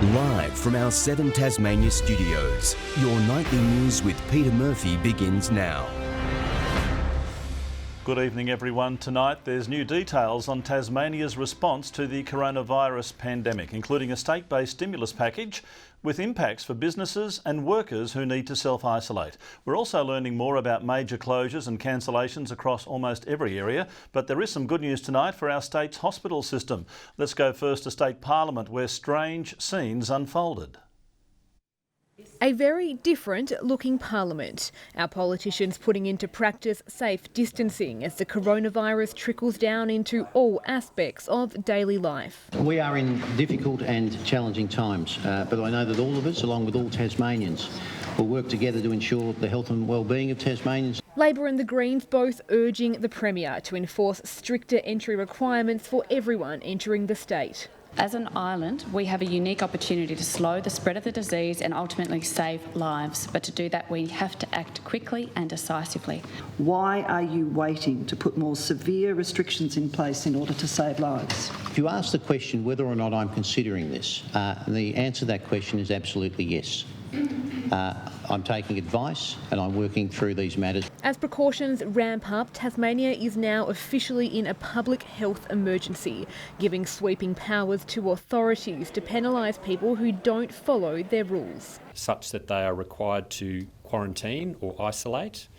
Live from our 7 Tasmania studios, your nightly news with Peter Murphy begins now. Good evening everyone. Tonight there's new details on Tasmania's response to the coronavirus pandemic, including a state-based stimulus package with impacts for businesses and workers who need to self-isolate. We're also learning more about major closures and cancellations across almost every area, but there is some good news tonight for our state's hospital system. Let's go first to State Parliament, where strange scenes unfolded. A very different looking parliament. Our politicians putting into practice safe distancing as the coronavirus trickles down into all aspects of daily life. We are in difficult and challenging times, but I know that all of us, along with all Tasmanians, will work together to ensure the health and well-being of Tasmanians. Labor and the Greens both urging the Premier to enforce stricter entry requirements for everyone entering the state. As an island, we have a unique opportunity to slow the spread of the disease and ultimately save lives. But to do that, we have to act quickly and decisively. Why are you waiting to put more severe restrictions in place in order to save lives? If you ask the question whether or not I'm considering this, the answer to that question is absolutely yes. I'm taking advice and I'm working through these matters. As precautions ramp up, Tasmania is now officially in a public health emergency, giving sweeping powers to authorities to penalise people who don't follow their rules. Such that they are required to quarantine or isolate,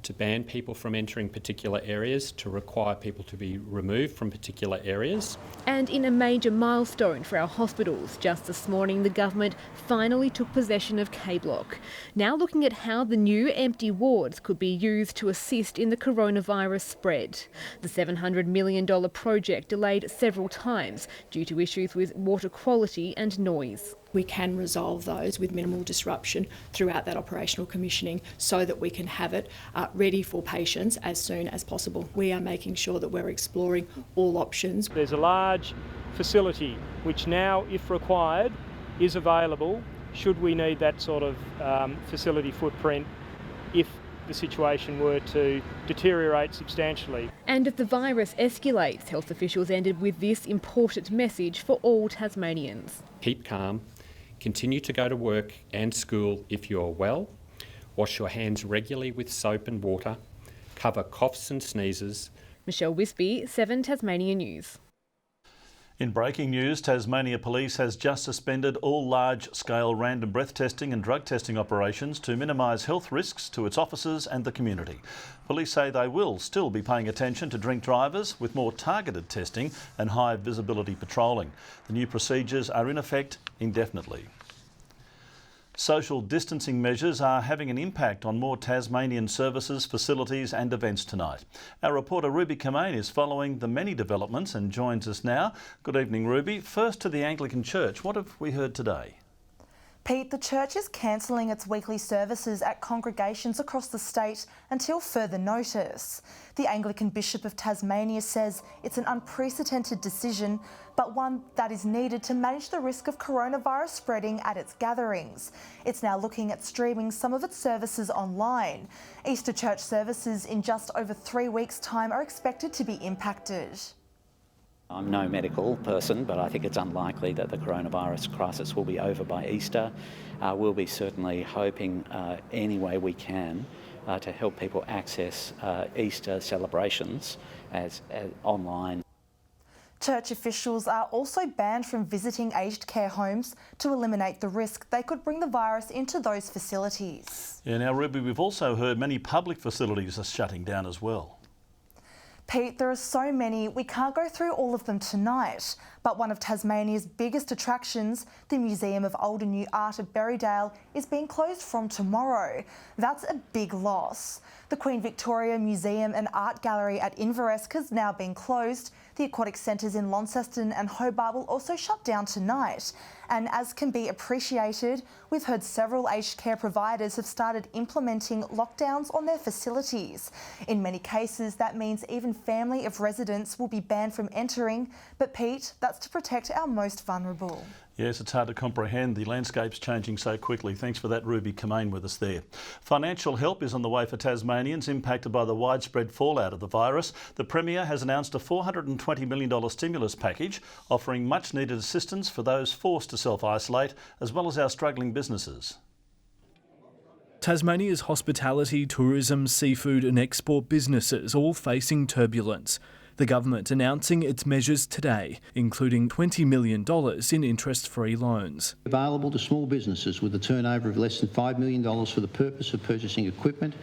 to ban people from entering particular areas, to require people to be removed from particular areas. And in a major milestone for our hospitals, just this morning the government finally took possession of K-Block. Now looking at how the new empty wards could be used to assist in the coronavirus spread. The $700 million project delayed several times due to issues with water quality and noise. We can resolve those with minimal disruption throughout that operational commissioning so that we can have it ready for patients as soon as possible. We are making sure that we're exploring all options. There's a large facility which now, if required, is available should we need that sort of facility footprint if the situation were to deteriorate substantially. And if the virus escalates, health officials ended with this important message for all Tasmanians. Keep calm. Continue to go to work and school if you're well. Wash your hands regularly with soap and water. Cover coughs and sneezes. Michelle Wispy, 7 Tasmania News. In breaking news, Tasmania Police has just suspended all large-scale random breath testing and drug testing operations to minimise health risks to its officers and the community. Police say they will still be paying attention to drink drivers with more targeted testing and high visibility patrolling. The new procedures are in effect indefinitely. Social distancing measures are having an impact on more Tasmanian services, facilities and events tonight. Our reporter Ruby Kamain is following the many developments and joins us now. Good evening, Ruby. First to the Anglican Church. What have we heard today? Pete, the church is cancelling its weekly services at congregations across the state until further notice. The Anglican Bishop of Tasmania says it's an unprecedented decision, but one that is needed to manage the risk of coronavirus spreading at its gatherings. It's now looking at streaming some of its services online. Easter church services in just over 3 weeks' time are expected to be impacted. I'm no medical person, but I think it's unlikely that the coronavirus crisis will be over by Easter. We'll be certainly hoping any way we can to help people access Easter celebrations as online. Church officials are also banned from visiting aged care homes to eliminate the risk they could bring the virus into those facilities. Yeah, now Ruby, we've also heard many public facilities are shutting down as well. Pete, there are so many, we can't go through all of them tonight, but one of Tasmania's biggest attractions, the Museum of Old and New Art of Berrydale, is being closed from tomorrow. That's a big loss. The Queen Victoria Museum and Art Gallery at Inveresk has now been closed. The aquatic centres in Launceston and Hobart will also shut down tonight. And as can be appreciated, we've heard several aged care providers have started implementing lockdowns on their facilities. In many cases, that means even family of residents will be banned from entering. But Pete, that's to protect our most vulnerable. Yes, it's hard to comprehend. The landscape's changing so quickly. Thanks for that, Ruby Kamain, with us there. Financial help is on the way for Tasmanians impacted by the widespread fallout of the virus. The Premier has announced a $420 million stimulus package, offering much-needed assistance for those forced to self-isolate, as well as our struggling businesses. Tasmania's hospitality, tourism, seafood and export businesses all facing turbulence. The government announcing its measures today, including $20 million in interest-free loans. Available to small businesses with a turnover of less than $5 million for the purpose of purchasing equipment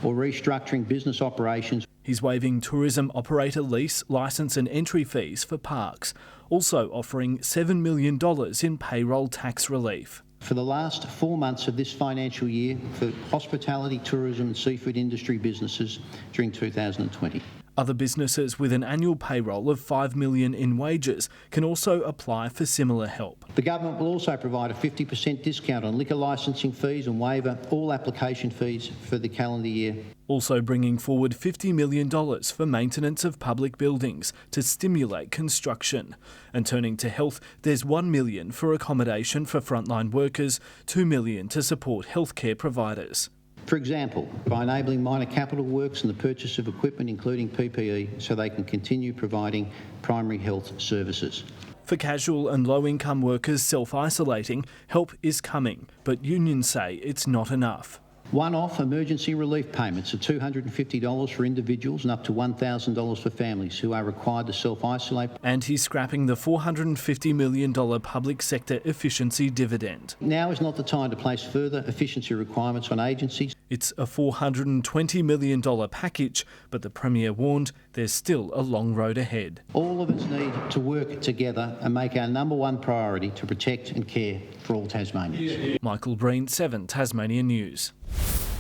or restructuring business operations. He's waiving tourism operator lease, licence and entry fees for parks, also offering $7 million in payroll tax relief. For the last 4 months of this financial year for hospitality, tourism and seafood industry businesses during 2020. Other businesses with an annual payroll of $5 million in wages can also apply for similar help. The government will also provide a 50% discount on liquor licensing fees and waiver all application fees for the calendar year. Also bringing forward $50 million for maintenance of public buildings to stimulate construction. And turning to health, there's $1 million for accommodation for frontline workers, $2 million to support healthcare providers. For example, by enabling minor capital works and the purchase of equipment including PPE so they can continue providing primary health services. For casual and low-income workers self-isolating, help is coming, but unions say it's not enough. One-off emergency relief payments of $250 for individuals and up to $1,000 for families who are required to self-isolate. And he's scrapping the $450 million public sector efficiency dividend. Now is not the time to place further efficiency requirements on agencies. It's a $420 million package, but the Premier warned there's still a long road ahead. All of us need to work together and make our number one priority to protect and care for all Tasmanians. Michael Breen, 7 Tasmania News.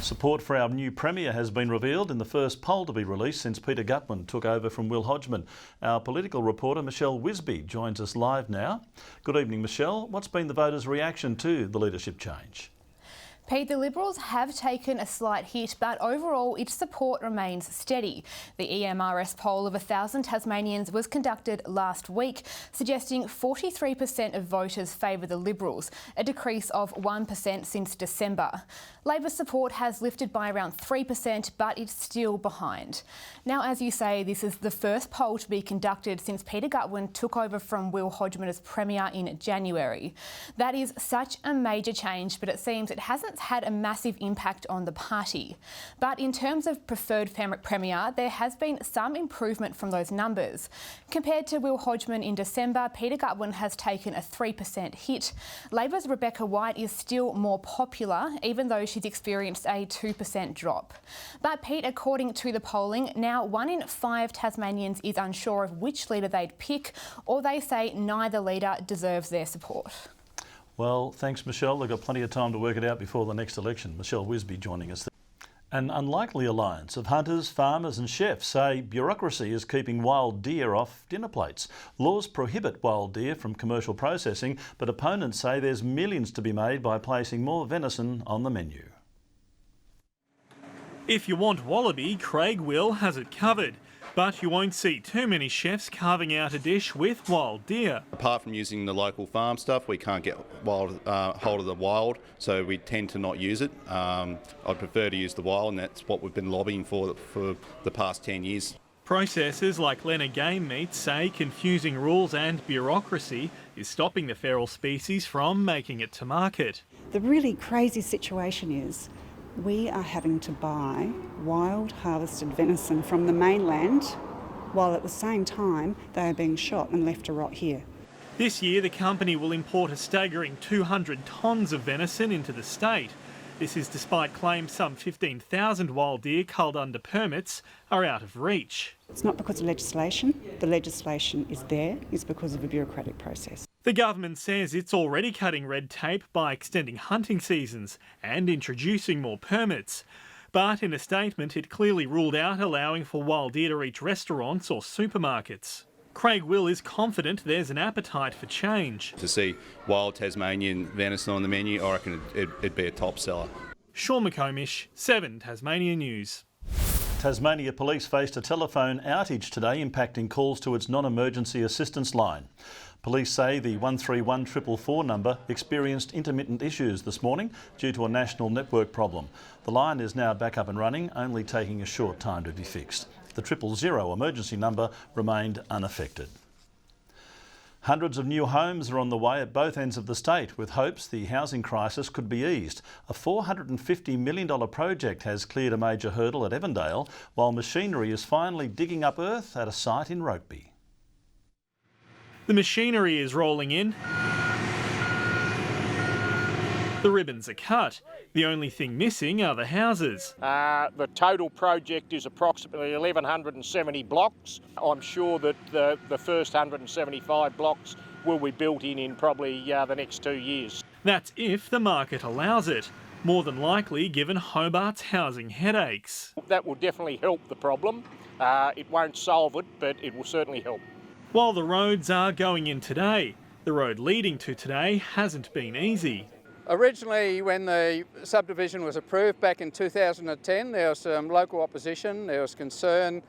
Support for our new Premier has been revealed in the first poll to be released since Peter Gutman took over from Will Hodgman. Our political reporter Michelle Wisby joins us live now. Good evening, Michelle. What's been the voters' reaction to the leadership change? Pete, the Liberals have taken a slight hit, but overall its support remains steady. The EMRS poll of 1,000 Tasmanians was conducted last week, suggesting 43% of voters favour the Liberals, a decrease of 1% since December. Labor's support has lifted by around 3%, but it's still behind. Now, as you say, this is the first poll to be conducted since Peter Gutman took over from Will Hodgman as Premier in January. That is such a major change, but it seems it hasn't had a massive impact on the party. But in terms of preferred Premier, there has been some improvement from those numbers. Compared to Will Hodgman in December, Peter Gutman has taken a 3% hit. Labor's Rebecca White is still more popular, even though she's experienced a 2% drop. But Pete, according to the polling, now 1 in 5 Tasmanians is unsure of which leader they'd pick, or they say neither leader deserves their support. Well, thanks, Michelle. They've got plenty of time to work it out before the next election. Michelle Wisby joining us. An unlikely alliance of hunters, farmers and chefs say bureaucracy is keeping wild deer off dinner plates. Laws prohibit wild deer from commercial processing, but opponents say there's millions to be made by placing more venison on the menu. If you want wallaby, Craig Will has it covered. But you won't see too many chefs carving out a dish with wild deer. Apart from using the local farm stuff, we can't get hold of the wild, so we tend to not use it. I'd prefer to use the wild, and that's what we've been lobbying for the past 10 years. Processors like Leonard Game Meat say confusing rules and bureaucracy is stopping the feral species from making it to market. The really crazy situation is we are having to buy wild harvested venison from the mainland while at the same time they are being shot and left to rot here. This year the company will import a staggering 200 tonnes of venison into the state. This is despite claims some 15,000 wild deer culled under permits are out of reach. It's not because of legislation. The legislation is there. It's because of a bureaucratic process. The government says it's already cutting red tape by extending hunting seasons and introducing more permits. But in a statement, it clearly ruled out allowing for wild deer to reach restaurants or supermarkets. Craig Will is confident there's an appetite for change. To see wild Tasmanian venison on the menu, I reckon it'd be a top seller. Sean McComish, 7 Tasmania News. Tasmania Police faced a telephone outage today impacting calls to its non-emergency assistance line. Police say the 131444 number experienced intermittent issues this morning due to a national network problem. The line is now back up and running, only taking a short time to be fixed. The 000 emergency number remained unaffected. Hundreds of new homes are on the way at both ends of the state, with hopes the housing crisis could be eased. A $450 million project has cleared a major hurdle at Evandale, while machinery is finally digging up earth at a site in Rugby. The machinery is rolling in. The ribbons are cut. The only thing missing are the houses. The total project is approximately 1,170 blocks. I'm sure that the first 175 blocks will be built in probably the next 2 years. That's if the market allows it. More than likely, given Hobart's housing headaches. That will definitely help the problem. It won't solve it, but it will certainly help. While the roads are going in today, the road leading to today hasn't been easy. Originally, when the subdivision was approved back in 2010, there was some local opposition, there was concern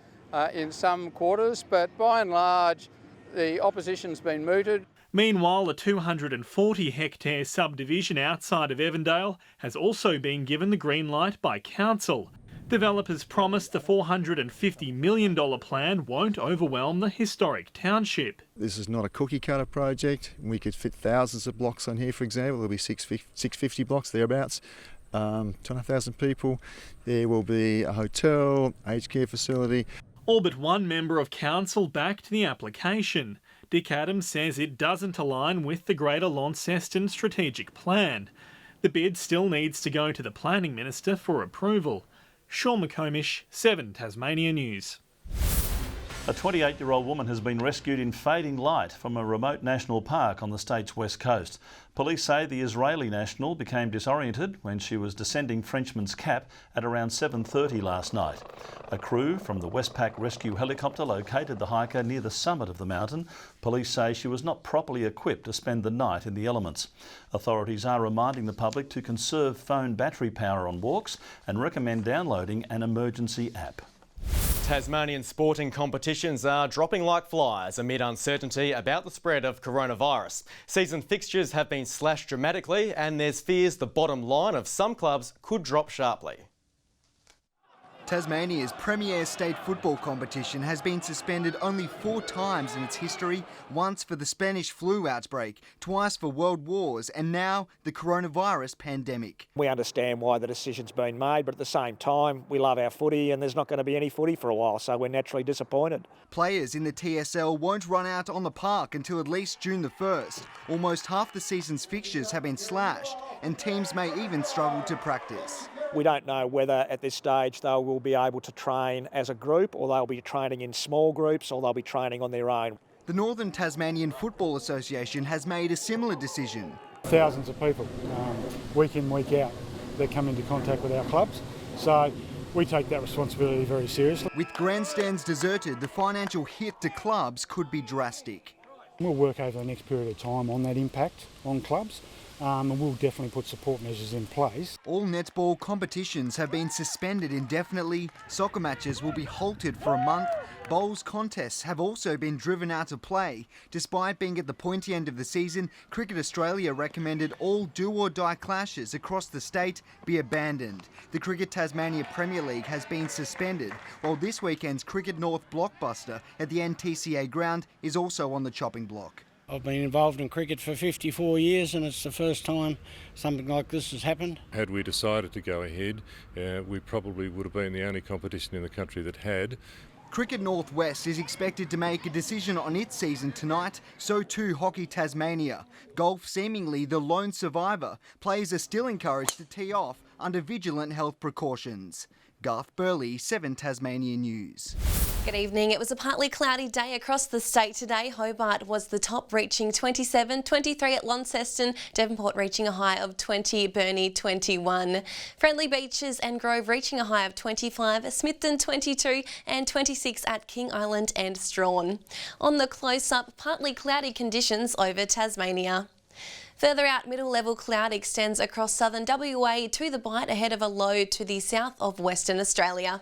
in some quarters, but by and large, the opposition's been mooted. Meanwhile, a 240-hectare subdivision outside of Evandale has also been given the green light by council. Developers promised the $450 million plan won't overwhelm the historic township. This is not a cookie-cutter project. We could fit thousands of blocks on here, for example. There'll be 650 blocks, thereabouts. 2,500 people. There will be a hotel, aged care facility. All but one member of council backed the application. Dick Adams says it doesn't align with the Greater Launceston strategic plan. The bid still needs to go to the Planning Minister for approval. Sean McComish, 7 Tasmania News. A 28-year-old woman has been rescued in fading light from a remote national park on the state's west coast. Police say the Israeli national became disoriented when she was descending Frenchman's Cap at around 7:30 last night. A crew from the Westpac rescue helicopter located the hiker near the summit of the mountain. Police say she was not properly equipped to spend the night in the elements. Authorities are reminding the public to conserve phone battery power on walks and recommend downloading an emergency app. Tasmanian sporting competitions are dropping like flies amid uncertainty about the spread of coronavirus. Season fixtures have been slashed dramatically and there's fears the bottom line of some clubs could drop sharply. Tasmania's premier state football competition has been suspended only 4 times in its history, once for the Spanish flu outbreak, twice for world wars, and now the coronavirus pandemic. We understand why the decision's been made, but at the same time, we love our footy and there's not going to be any footy for a while, so we're naturally disappointed. Players in the TSL won't run out on the park until at least June the 1st. Almost half the season's fixtures have been slashed, and teams may even struggle to practice. We don't know whether at this stage they will be able to train as a group, or they'll be training in small groups, or they'll be training on their own. The Northern Tasmanian Football Association has made a similar decision. Thousands of people, week in, week out, that come into contact with our clubs. So we take that responsibility very seriously. With grandstands deserted, the financial hit to clubs could be drastic. We'll work over the next period of time on that impact on clubs. And we'll definitely put support measures in place. All netball competitions have been suspended indefinitely. Soccer matches will be halted for a month. Bowls contests have also been driven out of play. Despite being at the pointy end of the season, Cricket Australia recommended all do-or-die clashes across the state be abandoned. The Cricket Tasmania Premier League has been suspended, while this weekend's Cricket North blockbuster at the NTCA ground is also on the chopping block. I've been involved in cricket for 54 years and it's the first time something like this has happened. Had we decided to go ahead, we probably would have been the only competition in the country that had. Cricket Northwest is expected to make a decision on its season tonight, so too Hockey Tasmania. Golf seemingly the lone survivor. Players are still encouraged to tee off under vigilant health precautions. Garth Burley, 7 Tasmania News. Good evening. It was a partly cloudy day across the state today. Hobart was the top, reaching 27, 23 at Launceston, Devonport reaching a high of 20, Burnie 21. Friendly Beaches and Grove reaching a high of 25, Smithton 22 and 26 at King Island and Strawn. On the close-up, partly cloudy conditions over Tasmania. Further out, middle-level cloud extends across southern WA to the Bight ahead of a low to the south of Western Australia.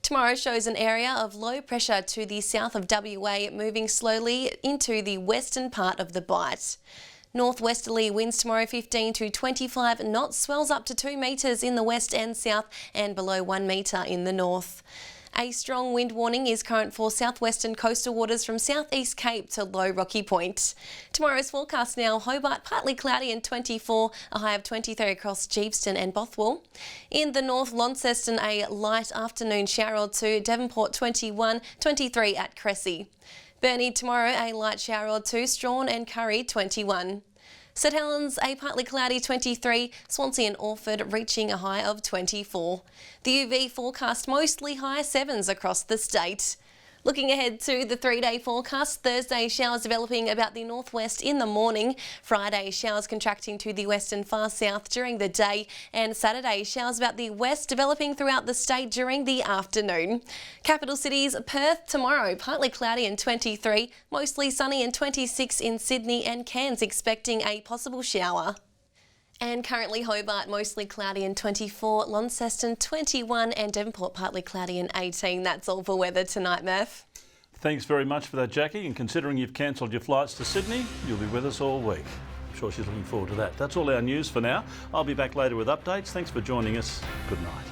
Tomorrow shows an area of low pressure to the south of WA, moving slowly into the western part of the Bight. Northwesterly winds tomorrow 15 to 25 knots, swells up to 2 metres in the west and south and below 1 metre in the north. A strong wind warning is current for southwestern coastal waters from southeast Cape to Low Rocky Point. Tomorrow's forecast now: Hobart partly cloudy and 24, a high of 23 across Geeveston and Bothwell. In the north, Launceston a light afternoon shower or two, Devonport 21, 23 at Cressy. Burnie tomorrow a light shower or two, Strawn and Curry 21. St Helens a partly cloudy 23, Swansea and Orford reaching a high of 24. The UV forecast mostly high 7s across the state. Looking ahead to the 3-day forecast, Thursday showers developing about the northwest in the morning, Friday showers contracting to the west and far south during the day, and Saturday showers about the west developing throughout the state during the afternoon. Capital cities: Perth tomorrow partly cloudy and 23, mostly sunny and 26 in Sydney, and Cairns expecting a possible shower. And currently Hobart mostly cloudy and 24, Launceston 21 and Devonport partly cloudy and 18. That's all for weather tonight, Murph. Thanks very much for that, Jackie, and considering you've cancelled your flights to Sydney, you'll be with us all week. I'm sure she's looking forward to that. That's all our news for now. I'll be back later with updates. Thanks for joining us. Good night.